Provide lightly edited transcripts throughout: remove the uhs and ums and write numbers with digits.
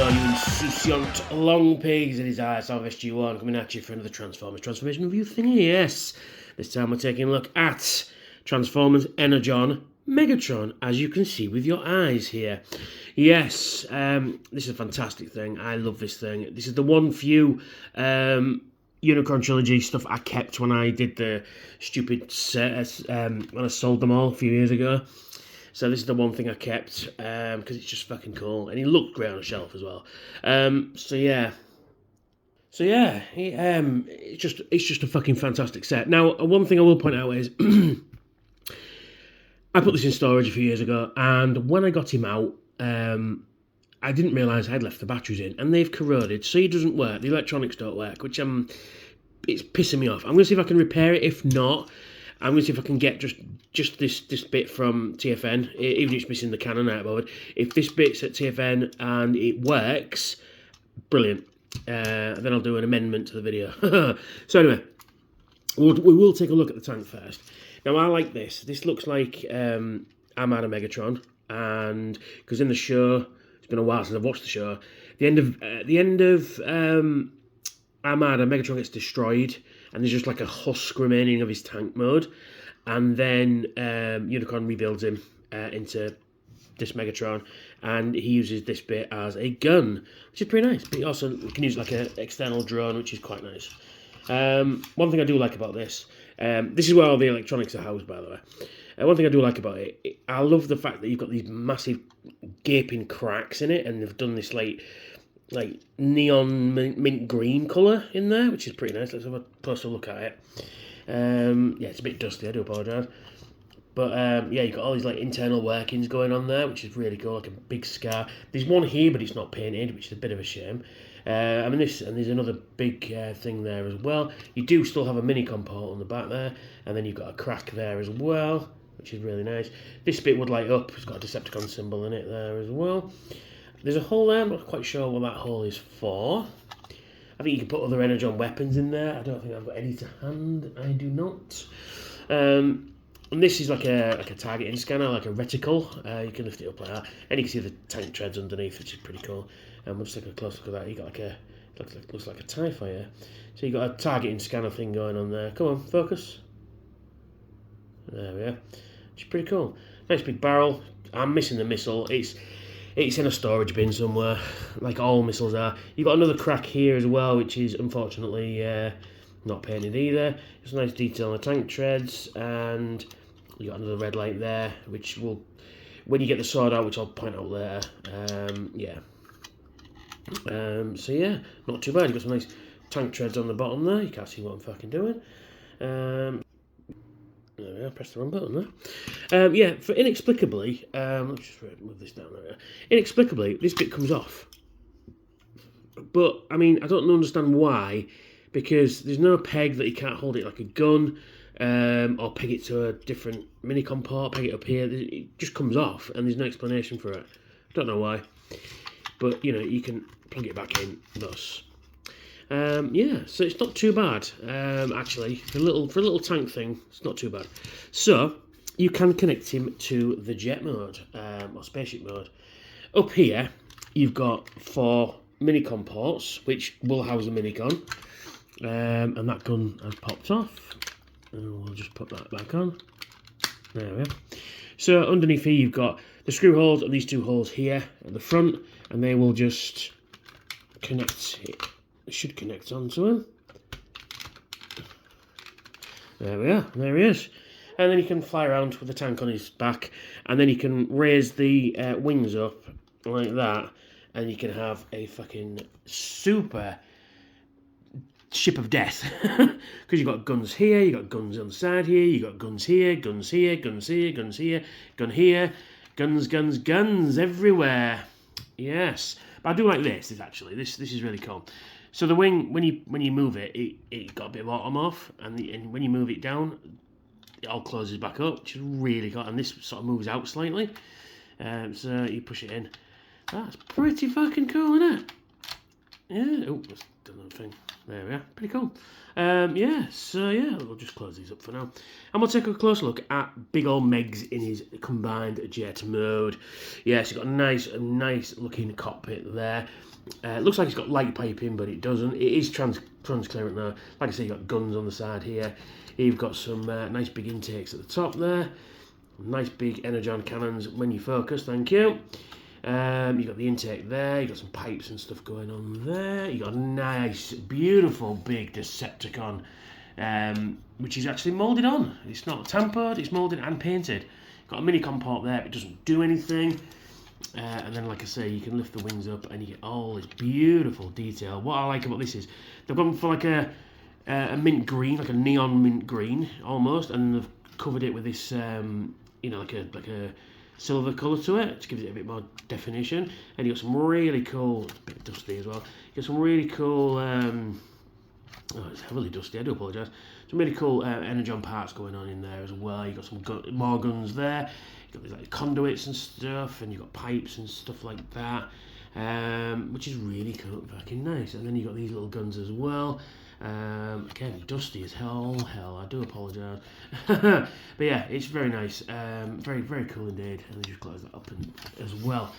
Hello, you insouciant long pigs. It is I, SG1, coming at you for another Transformers transformation review thingy. Yes, this time we're taking a look at Transformers Energon Megatron, as you can see with your eyes here. Yes, this is a fantastic thing. I love this thing. This is the one few Unicorn Trilogy stuff I kept when I did the stupid set, when I sold them all a few years ago. So this is the one thing I kept, because it's just fucking cool. And he looked great on a shelf as well. So yeah, it's just a fucking fantastic set. Now, one thing I will point out is, I put this in storage a few years ago, and when I got him out, I didn't realise I'd left the batteries in, and they've corroded, so he doesn't work. The electronics don't work, which it's pissing me off. I'm going to see if I can repair it. If not, I'm going to see if I can get just this bit from TFN, even if it's missing the cannon outboard. If this bit's at TFN and it works, brilliant. Then I'll do an amendment to the video. So anyway, we will take a look at the tank first. Now I like this. This looks like I'm out of Megatron, and because in the show, it's been a while since I've watched the show. The end of Armada, Megatron gets destroyed, and there's just like a husk remaining of his tank mode, and then Unicorn rebuilds him into this Megatron, and he uses this bit as a gun, which is pretty nice. But he also can use it like an external drone, which is quite nice. One thing I do like about this, this is where all the electronics are housed, by the way. One thing I do like about it, I love the fact that you've got these massive gaping cracks in it, and they've done this like neon mint green colour in there, which is pretty nice. Let's have a closer look at it. Yeah, it's a bit dusty, I do apologise. But yeah, you've got all these like internal workings going on there, which is really cool, like a big scar. There's one here, but it's not painted, which is a bit of a shame. I mean this, and there's another big thing there as well. You do still have a mini port on the back there, and then you've got a crack there as well, which is really nice. This bit would light up. It's got a Decepticon symbol in it there as well. There's a hole there. I'm not quite sure what that hole is for. I think you can put other Energon weapons in there. I don't think I've got any to hand. I do not. And this is like a targeting scanner, like a reticle. You can lift it up like that, and you can see the tank treads underneath, which is pretty cool. And we'll just take a close look at that. You got like looks like a TIE fighter. So you got a targeting scanner thing going on there. Come on, focus. There we are. Which is pretty cool. Nice big barrel. I'm missing the missile. It's in a storage bin somewhere, like all missiles are. You've got another crack here as well, which is unfortunately not painted either. It's a nice detail on the tank treads, and you got another red light there, which will, when you get the sword out, which I'll point out later. Yeah. So yeah, not too bad. You've got some nice tank treads on the bottom there. You can't see what I'm fucking doing. There we are, press the wrong button there. Yeah, for inexplicably, let's just move this down there. Inexplicably, this bit comes off. But, I mean, I don't understand why, because there's no peg that you can't hold it like a gun, or peg it to a different mini-com port, peg it up here. It just comes off, and there's no explanation for it. Don't know why. But, you know, you can plug it back in, thus. Yeah, so it's not too bad, actually. For a little tank thing, it's not too bad. So, you can connect him to the jet mode, or spaceship mode. Up here, you've got 4 minicon ports, which will house a minicon. And that gun has popped off. And we'll just put that back on. There we are. So, underneath here, you've got the screw holes and these 2 holes here at the front, and they will just connect it. It should connect onto him. There we are, there he is. And then he can fly around with the tank on his back, and then you can raise the wings up like that, and you can have a fucking super ship of death. Because you've got guns here, you've got guns on the side here, you've got guns here, guns here, guns here, guns here, gun here, guns everywhere. Yes. But I do like this actually. This is really cool. So the wing, when you move it, it got a bit of automorph, and when you move it down, it all closes back up, which is really cool. And this sort of moves out slightly, so you push it in. That's pretty fucking cool, isn't it? Yeah, oh, that's another thing. There we are. Pretty cool. Yeah, so yeah, we'll just close these up for now. And we'll take a closer look at big old Megs in his combined jet mode. Yes, he's got a nice looking cockpit there. Looks like it's got light piping, but it doesn't. It is transparent now. Like I say, you've got guns on the side here. You've got some nice big intakes at the top there. Nice big Energon cannons when you focus, thank you. You've got the intake there, you've got some pipes and stuff going on there. You've got a nice, beautiful big Decepticon, which is actually moulded on. It's not tampered, it's moulded and painted. Got a mini comport there, but it doesn't do anything. And then, like I say, you can lift the wings up and you get all this beautiful detail. What I like about this is they've gone for like a mint green, like a neon mint green almost, and they've covered it with this, you know, like a silver colour to it to give it a bit more definition. And you got some really cool, it's a bit dusty as well. You got some really cool, oh, it's heavily dusty. I do apologise. Some really cool Energon parts going on in there as well. You got some more guns there. You got these like conduits and stuff, and you got pipes and stuff like that, which is really cool, fucking nice. And then you got these little guns as well. Again, dusty as hell, I do apologise. But yeah, it's very nice, very cool indeed. And then just close that up as well.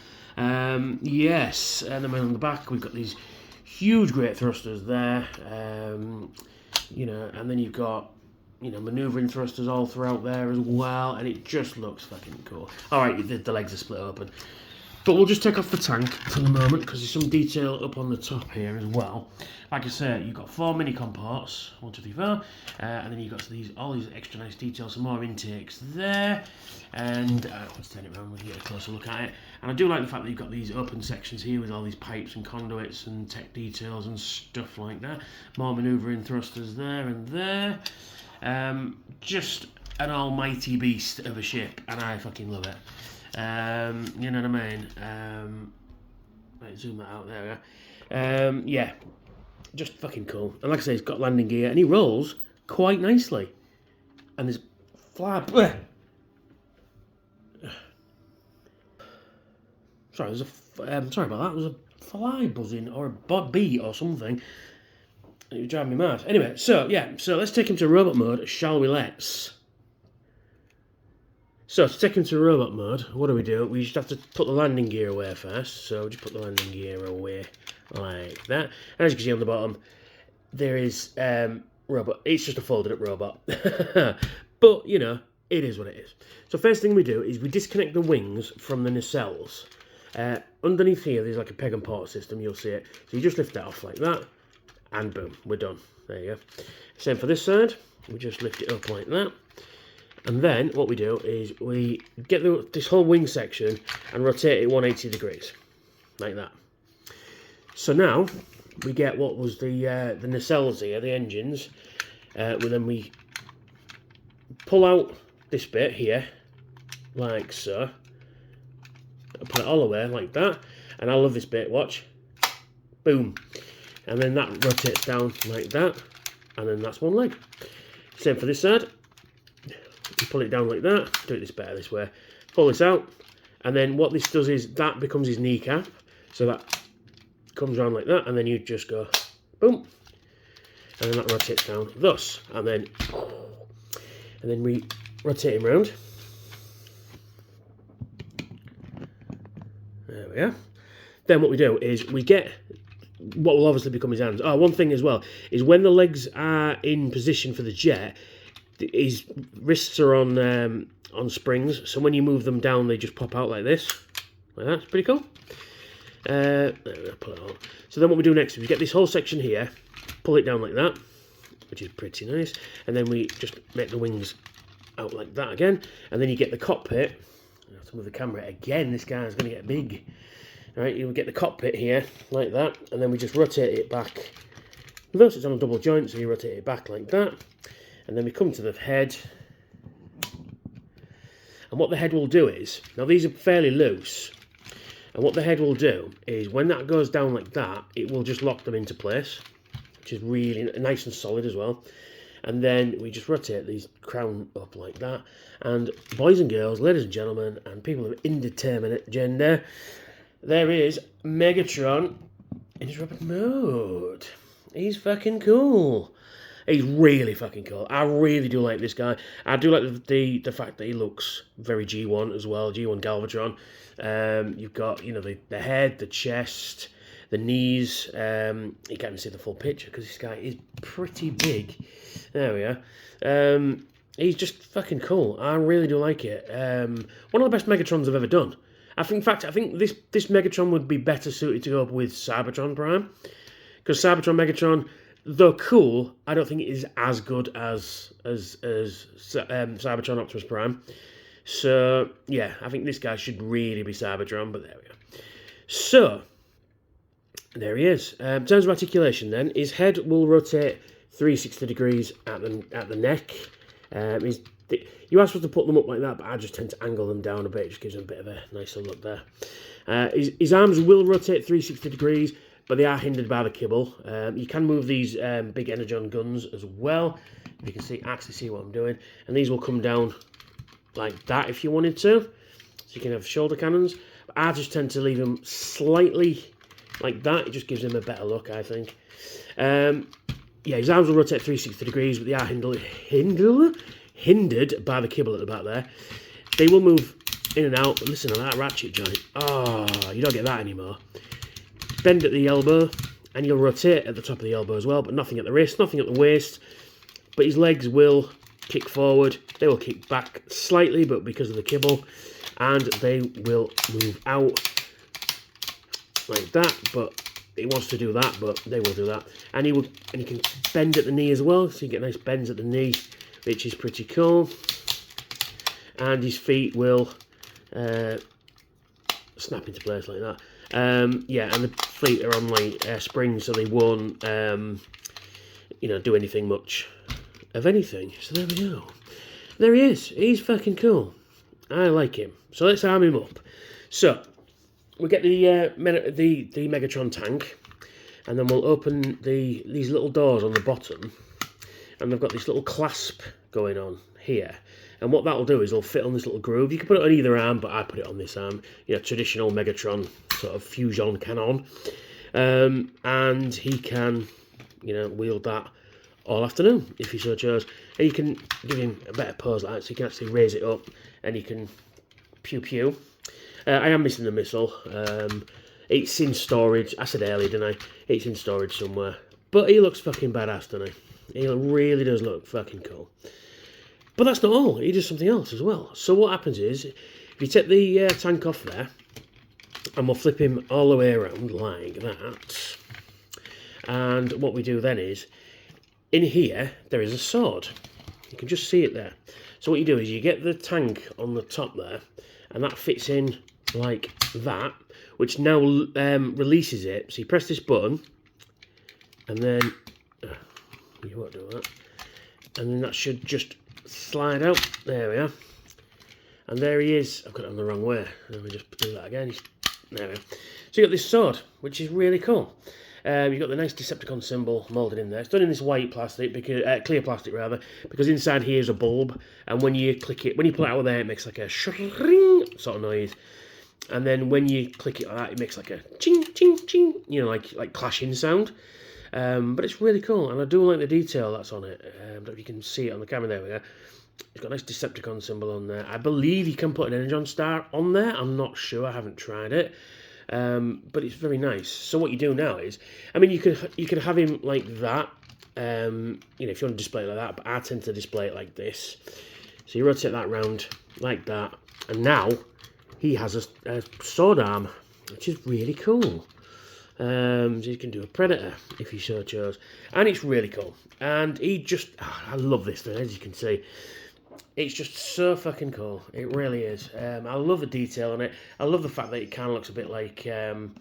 Yes, and then on the back we've got these huge great thrusters there, you know, and then you've got, you know, manoeuvring thrusters all throughout there as well, and it just looks fucking cool. Alright, the legs are split open. But we'll just take off the tank for the moment because there's some detail up on the top here as well. Like I say, you've got 4 mini comports, 1, 2, 3, 4, and then you've got all these extra nice details, some more intakes there. And let's turn it around, we can get a closer look at it. And I do like the fact that you've got these open sections here with all these pipes and conduits and tech details and stuff like that. More manoeuvring thrusters there and there. Just an almighty beast of a ship, and I fucking love it. You know what I mean? Right, zoom that out there. Yeah, just fucking cool. And like I say, he's got landing gear, and he rolls quite nicely. And there's flap. Sorry, there's a. Sorry about that. There's a fly buzzing or a bee or something. It was driving me mad. Anyway, so yeah, so let's take him to robot mode, shall we? Let's. So to take him to robot mode, what do? We just have to put the landing gear away first. So just put the landing gear away like that. And as you can see on the bottom, there is robot. It's just a folded up robot. But, you know, it is what it is. So first thing we do is we disconnect the wings from the nacelles. Underneath here, there's like a peg and port system. You'll see it. So you just lift that off like that. And boom, we're done. There you go. Same for this side. We just lift it up like that. And then what we do is we get this whole wing section and rotate it 180 degrees, like that. So now we get what was the nacelles here, the engines. Then we pull out this bit here, like so. Put it all away like that. And I love this bit, watch. Boom. And then that rotates down like that. And then that's one leg. Same for this side. You pull it down like that. Do this better this way. Pull this out. And then what this does is that becomes his kneecap. So that comes around like that. And then you just go boom. And then that rotates down thus. And then we rotate him round. There we are. Then what we do is we get what will obviously become his hands. Oh, one thing as well is when the legs are in position for the jet, his wrists are on springs. So when you move them down, they just pop out like this. Like that. It's pretty cool. Pull it on. So then what we do next is we get this whole section here, pull it down like that, which is pretty nice. And then we just make the wings out like that again. And then you get the cockpit. I have to move the camera again. This guy's going to get big. All right, you get the cockpit here like that, and then we just rotate it back. Notice it's on a double joint, so you rotate it back like that. And then we come to the head. And what the head will do is, now these are fairly loose, and what the head will do is when that goes down like that, it will just lock them into place, which is really nice and solid as well. And then we just rotate these crown up like that. And boys and girls, ladies and gentlemen, and people of indeterminate gender, there is Megatron in his robot mode. He's fucking cool. He's really fucking cool. I really do like this guy. I do like the fact that he looks very G1 as well, G1 Galvatron. You've got, you know, the head, the chest, the knees. You can't even see the full picture because this guy is pretty big. There we are. He's just fucking cool. I really do like it. One of the best Megatrons I've ever done. I think this Megatron would be better suited to go up with Cybertron Prime. Because Cybertron Megatron, though cool, I don't think it is as good as Cybertron Optimus Prime. So, yeah, I think this guy should really be Cybertron, but there we go. So, there he is. In terms of articulation then, his head will rotate 360 degrees at the neck. You are supposed to put them up like that, but I just tend to angle them down a bit. It just gives them a bit of a nicer look there. His arms will rotate 360 degrees, but they are hindered by the kibble. You can move these big Energon guns as well. You can actually see what I'm doing. And these will come down like that if you wanted to. So you can have shoulder cannons. But I just tend to leave them slightly like that. It just gives them a better look, I think. Yeah, his arms will rotate 360 degrees, but they are hindered by the kibble at the back there. They will move in and out. Listen to that ratchet joint. Oh, you don't get that anymore. Bend at the elbow, and you'll rotate at the top of the elbow as well, but nothing at the wrist, nothing at the waist. But his legs will kick forward. They will kick back slightly, but because of the kibble, and they will move out like that. But he wants to do that, but they will do that. And he can bend at the knee as well, so you get nice bends at the knee, which is pretty cool. And his feet will snap into place like that. Yeah, and the feet are on like springs, so they won't, you know, do anything much of anything. So there we go. There he is. He's fucking cool. I like him. So let's arm him up. So we get the Megatron tank, and then we'll open these little doors on the bottom, and they've got this little clasp going on here. And what that'll do is it'll fit on this little groove. You can put it on either arm, but I put it on this arm. You know, traditional Megatron sort of fusion cannon. And he can, you know, wield that all afternoon if he so chose. And you can give him a better pose like that, so you can actually raise it up and you can pew pew. I am missing the missile. It's in storage. I said earlier, didn't I? It's in storage somewhere. But he looks fucking badass, doesn't he? He really does look fucking cool. But that's not all. He does something else as well. So what happens is, if you take the tank off there, and we'll flip him all the way around like that. And what we do then is, in here, there is a sword. You can just see it there. So what you do is you get the tank on the top there, and that fits in like that, which now releases it. So you press this button, and then, you won't do that, and then that should just slide out. There we are. And there he is. I've got it on the wrong way. Let me just do that again. There we are. So you've got this sword, which is really cool. You've got the nice Decepticon symbol moulded in there. It's done in this white plastic, because clear plastic rather, because inside here is a bulb, and when you click it, when you pull it out of there, it makes like a shring sort of noise. And then when you click it like that, it makes like a ching, ching, ching, you know, like clashing sound. But it's really cool, and I do like the detail that's on it. I don't know if you can see it on the camera. There we go. It's got a nice Decepticon symbol on there. I believe you can put an Energon star on there. I'm not sure. I haven't tried it. But it's very nice. So what you do now is, I mean, you could have him like that. You know, if you want to display it like that. But I tend to display it like this. So you rotate that round like that, and now he has a sword arm, which is really cool. So you can do a Predator if you so chose, and it's really cool. And he just, I love this thing, as you can see. It's just so fucking cool. It really is. I love the detail on it. I love the fact that it kind of looks a bit like G1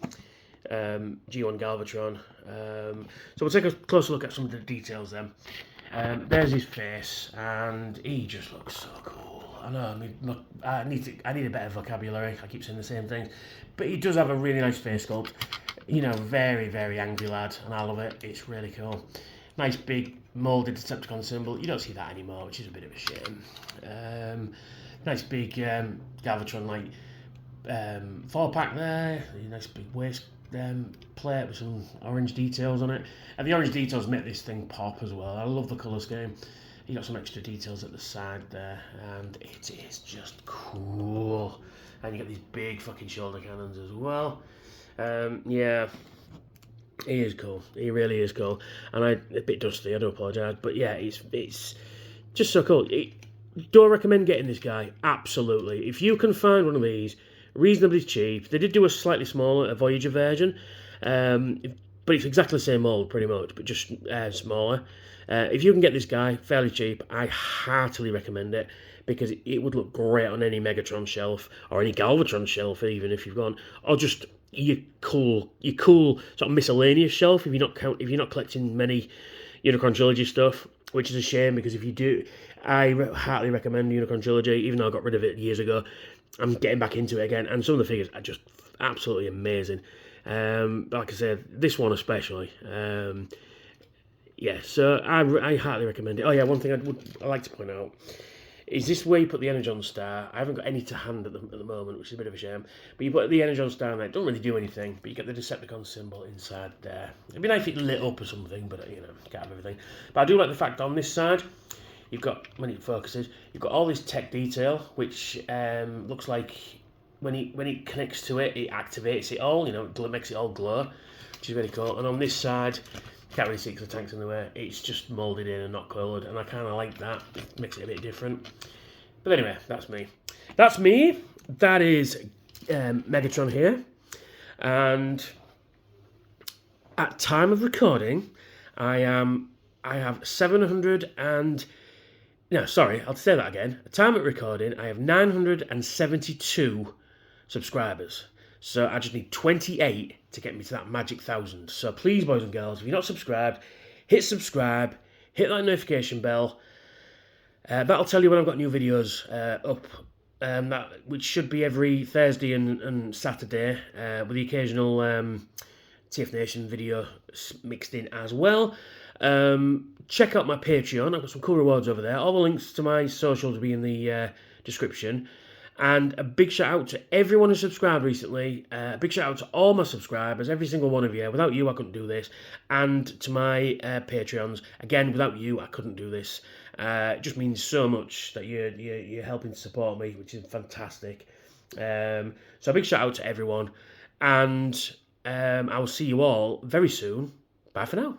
Galvatron. So we'll take a closer look at some of the details then. There's his face, and he just looks so cool. I know. I mean, look, I need a better vocabulary. I keep saying the same things, but he does have a really nice face sculpt. You know, very, very angry lad, and I love it. It's really cool. Nice big moulded Decepticon symbol. You don't see that anymore, which is a bit of a shame. Nice big Galvatron like 4-pack there. Nice big waist plate with some orange details on it. And the orange details make this thing pop as well. I love the colour scheme. You got some extra details at the side there, and it is just cool. And you got these big fucking shoulder cannons as well. Yeah, he is cool. He really is cool. And a bit dusty. I do apologise, but yeah, it's just so cool. Do I recommend getting this guy? Absolutely. If you can find one of these reasonably cheap, they did do a slightly smaller, a Voyager version, but it's exactly the same mold pretty much, but just smaller. If you can get this guy fairly cheap, I heartily recommend it, because it would look great on any Megatron shelf or any Galvatron shelf, even if you've gone, or just your cool sort of miscellaneous shelf if you're not collecting many Unicron Trilogy stuff, which is a shame, because if you do, I heartily recommend Unicron Trilogy, even though I got rid of it years ago. I'm getting back into it again, and some of the figures are just absolutely amazing. But like I said, this one especially. Yeah, so I heartily recommend it. Oh yeah, one thing I'd like to point out is this where you put the Energon Star. I haven't got any to hand at the moment, which is a bit of a shame. But you put the Energon Star on there, it don't really do anything, but you get the Decepticon symbol inside there. It'd be nice if it lit up or something, but you can't have everything. But I do like the fact on this side, you've got, when it focuses, you've got all this tech detail, which looks like when it connects to it, it activates it all, it makes it all glow, which is really cool. And on this side, you can't really see because the tank's in the way, it's just moulded in and not coloured, and I kind of like that. It makes it a bit different. But anyway, that's me. That's me. That is Megatron here. And at time of recording, I have 700 and... No, sorry, I'll say that again. At time of recording, I have 972 subscribers. So I just need 28 to get me to that magic 1,000. So please, boys and girls, if you're not subscribed, hit subscribe, hit that notification bell. That'll tell you when I've got new videos up, which should be every Thursday and Saturday, with the occasional TF Nation video mixed in as well. Check out my Patreon. I've got some cool rewards over there. All the links to my socials will be in the description. And a big shout out to everyone who subscribed recently. A big shout out to all my subscribers, every single one of you. Without you, I couldn't do this. And to my Patreons, again, without you, I couldn't do this. It just means so much that you're helping to support me, which is fantastic. So a big shout out to everyone. And I will see you all very soon. Bye for now.